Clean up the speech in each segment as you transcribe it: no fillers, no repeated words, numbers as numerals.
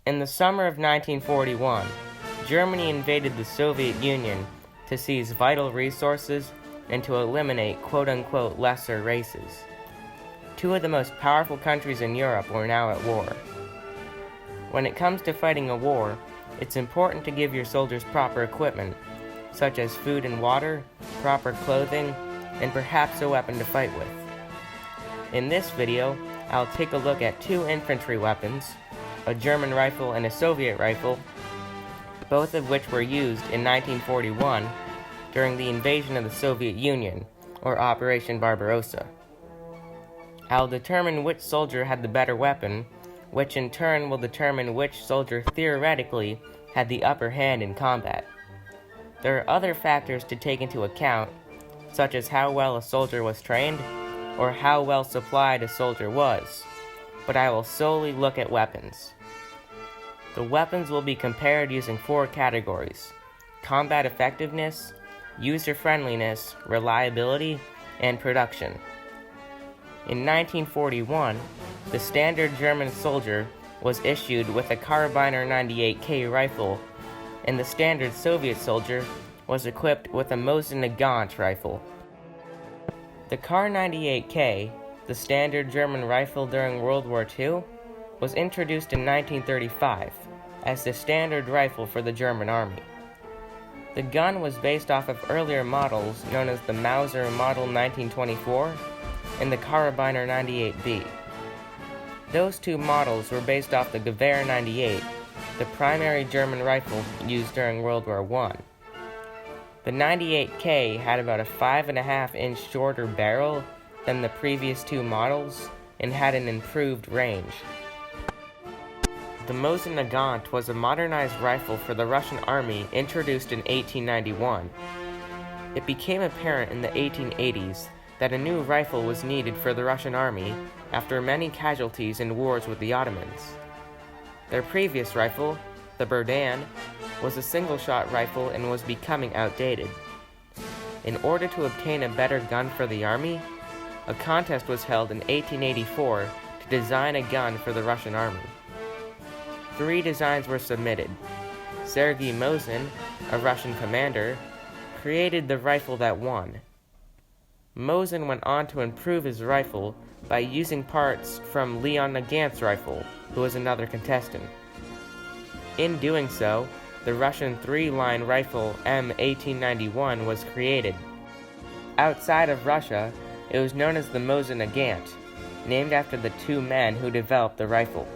In the summer of 1941, Germany invaded the Soviet Union to seize vital resources and to eliminate quote-unquote lesser races. Two of the most powerful countries in Europe were now at war. When it comes to fighting a war, it's important to give your soldiers proper equipment, such as food and water, proper clothing, and perhaps a weapon to fight with. In this video, I'll take a look at two infantry weapons, a German rifle and a Soviet rifle, both of which were used in 1941 during the invasion of the Soviet Union, or Operation Barbarossa. I'll determine which soldier had the better weapon, which in turn will determine which soldier theoretically had the upper hand in combat. There are other factors to take into account, such as how well a soldier was trained, or how well supplied a soldier was, but I will solely look at weapons. The weapons will be compared using four categories: combat effectiveness, user-friendliness, reliability, and production. In 1941, the standard German soldier was issued with a Karabiner 98K rifle, and the standard Soviet soldier was equipped with a mosin-nagant rifle. The Kar 98K, the standard German rifle during World War II, was introduced in 1935 as the standard rifle for the German Army. The gun was based off of earlier models known as the Mauser Model 1924 and the Karabiner 98B. Those two models were based off the Gewehr 98, the primary German rifle used during World War I. The 98K had about a 5.5-inch shorter barrel than the previous two models and had an improved range. The mosin-nagant was a modernized rifle for the Russian Army introduced in 1891. It became apparent in the 1880s that a new rifle was needed for the Russian Army after many casualties in wars with the Ottomans. Their previous rifle, the Berdan, was a single-shot rifle and was becoming outdated. In order to obtain a better gun for the army, a contest was held in 1884 to design a gun for the Russian army. 3 designs were submitted. Sergei Mosin, a Russian commander, created the rifle that won. Mosin went on to improve his rifle by using parts from Leon Nagant's rifle, who was another contestant. In doing so, the Russian 3-line rifle M1891 was created. Outside of Russia, it was known as the mosin-nagant, named after the 2 men who developed the rifle.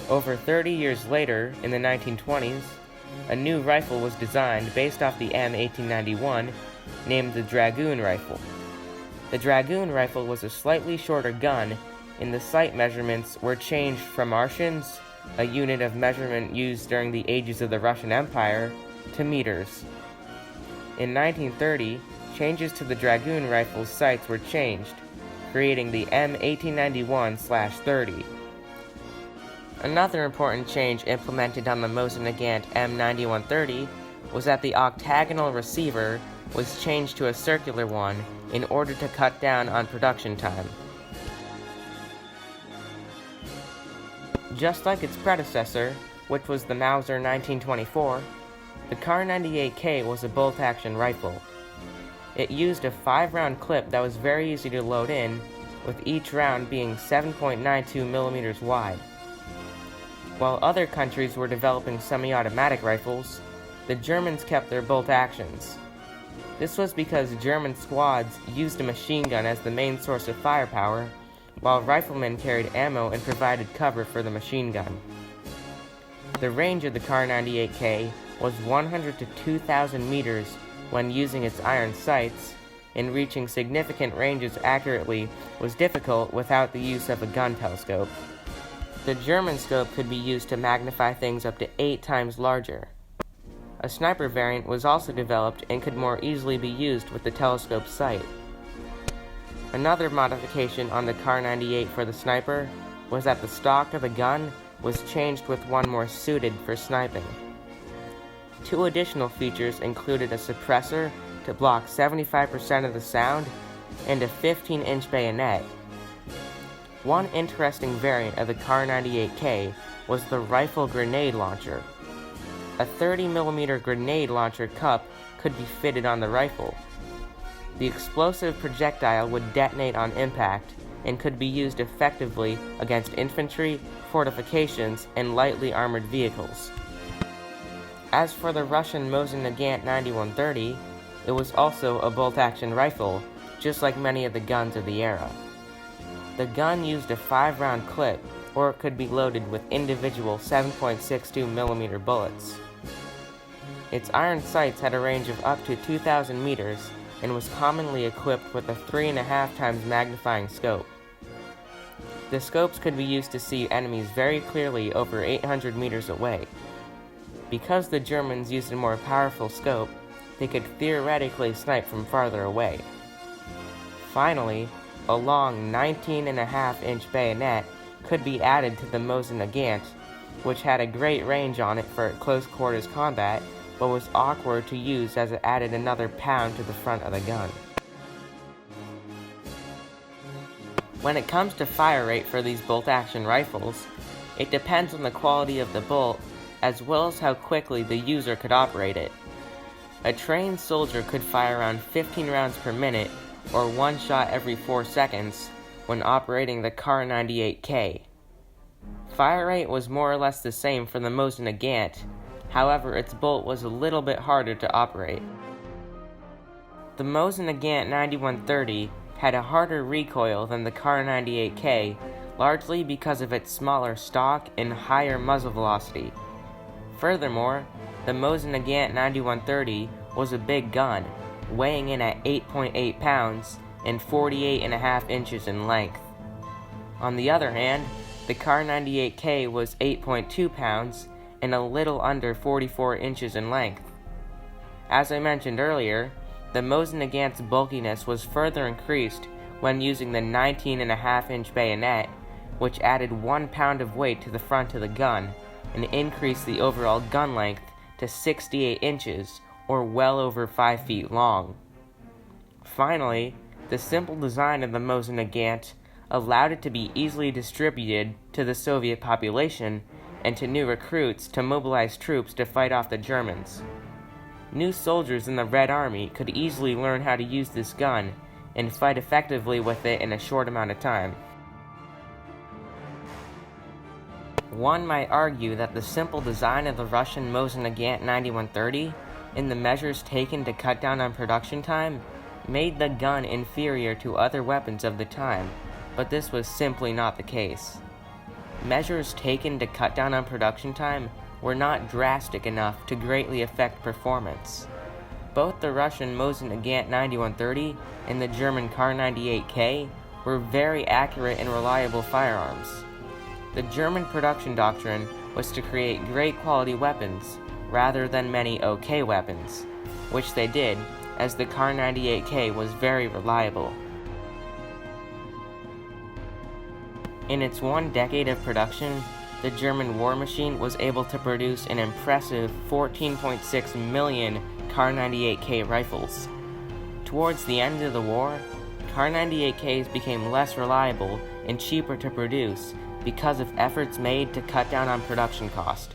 Over 30 years later, in the 1920s, a new rifle was designed based off the M1891, named the Dragoon rifle. The Dragoon rifle was a slightly shorter gun, and the sight measurements were changed from arshins, a unit of measurement used during the ages of the Russian Empire, to meters. In 1930, changes to the Dragoon rifle's sights were changed, creating the M1891/30. Another important change implemented on the mosin-nagant M9130 was that the octagonal receiver was changed to a circular one in order to cut down on production time. Just like its predecessor, which was the Mauser 1924, the Kar 98K was a bolt-action rifle. It used a 5-round clip that was very easy to load in, with each round being 7.92 millimeters wide. While other countries were developing semi-automatic rifles, the Germans kept their bolt-actions. This was because German squads used a machine gun as the main source of firepower, while riflemen carried ammo and provided cover for the machine gun. The range of the Kar 98K was 100 to 2,000 meters when using its iron sights, and reaching significant ranges accurately was difficult without the use of a gun telescope. The German scope could be used to magnify things up to 8 times larger. A sniper variant was also developed and could more easily be used with the telescope sight. Another modification on the Kar 98 for the sniper was that the stock of the gun was changed with one more suited for sniping. 2 additional features included a suppressor to block 75% of the sound and a 15-inch bayonet. One interesting variant of the Kar 98K was the rifle grenade launcher. A 30mm grenade launcher cup could be fitted on the rifle. The explosive projectile would detonate on impact and could be used effectively against infantry, fortifications, and lightly armored vehicles. As for the Russian mosin-nagant 9130, it was also a bolt-action rifle, just like many of the guns of the era. The gun used a 5-round clip, or it could be loaded with individual 7.62mm bullets. Its iron sights had a range of up to 2,000 meters and was commonly equipped with a 3.5 times magnifying scope. The scopes could be used to see enemies very clearly over 800 meters away. Because the Germans used a more powerful scope, they could theoretically snipe from farther away. Finally, a long 19.5-inch bayonet could be added to the mosin-nagant, which had a great range on it for close-quarters combat, but was awkward to use as it added another pound to the front of the gun. When it comes to fire rate for these bolt-action rifles, it depends on the quality of the bolt as well as how quickly the user could operate it. A trained soldier could fire around 15 rounds per minute or one shot every 4 seconds when operating the Kar 98K. Fire rate was more or less the same for the mosin-nagant, however its bolt was a little bit harder to operate. The mosin-nagant 9130 had a harder recoil than the Kar 98K, largely because of its smaller stock and higher muzzle velocity. Furthermore, the mosin-nagant 9130 was a big gun, weighing in at 8.8 pounds and 48.5 inches in length. On the other hand, the Kar 98K was 8.2 pounds and a little under 44 inches in length. As I mentioned earlier, the mosin-nagant's bulkiness was further increased when using the 19.5-inch bayonet, which added 1 pound of weight to the front of the gun and increased the overall gun length to 68 inches, or well over 5 feet long. Finally, the simple design of the mosin-nagant allowed it to be easily distributed to the Soviet population and to new recruits to mobilize troops to fight off the Germans. New soldiers in the Red Army could easily learn how to use this gun and fight effectively with it in a short amount of time. One might argue that the simple design of the Russian mosin-nagant 9130 and the measures taken to cut down on production time made the gun inferior to other weapons of the time, but this was simply not the case. Measures taken to cut down on production time were not drastic enough to greatly affect performance. Both the Russian mosin-nagant 9130 and the German Kar 98K were very accurate and reliable firearms. The German production doctrine was to create great quality weapons rather than many okay weapons, which they did, as the Kar 98K was very reliable. In its 1 decade of production, the German war machine was able to produce an impressive 14.6 million Kar 98K rifles. Towards the end of the war, Kar 98Ks became less reliable and cheaper to produce because of efforts made to cut down on production cost.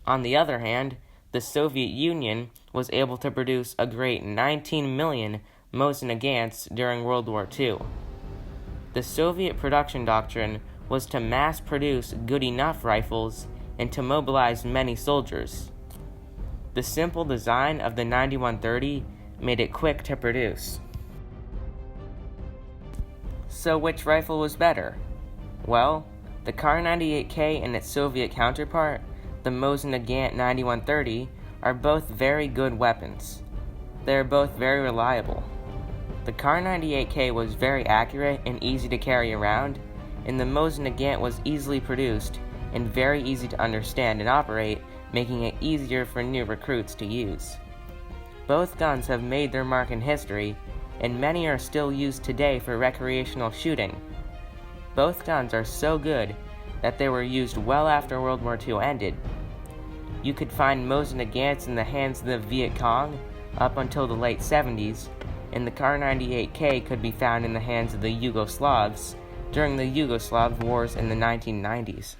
On the other hand, the Soviet Union was able to produce a great 19 million mosin-nagants during World War II. The Soviet production doctrine was to mass produce good enough rifles and to mobilize many soldiers. The simple design of the 9130 made it quick to produce. So which rifle was better? Well, the Kar 98K and its Soviet counterpart, the mosin-nagant 9130, are both very good weapons. They are both very reliable. The Kar 98K was very accurate and easy to carry around, and the mosin-nagant was easily produced and very easy to understand and operate, making it easier for new recruits to use. Both guns have made their mark in history, and many are still used today for recreational shooting. Both guns are so good that they were used well after World War II ended. You could find mosin-nagants in the hands of the Viet Cong up until the late 70s, and the Kar 98K could be found in the hands of the Yugoslavs during the Yugoslav wars in the 1990s.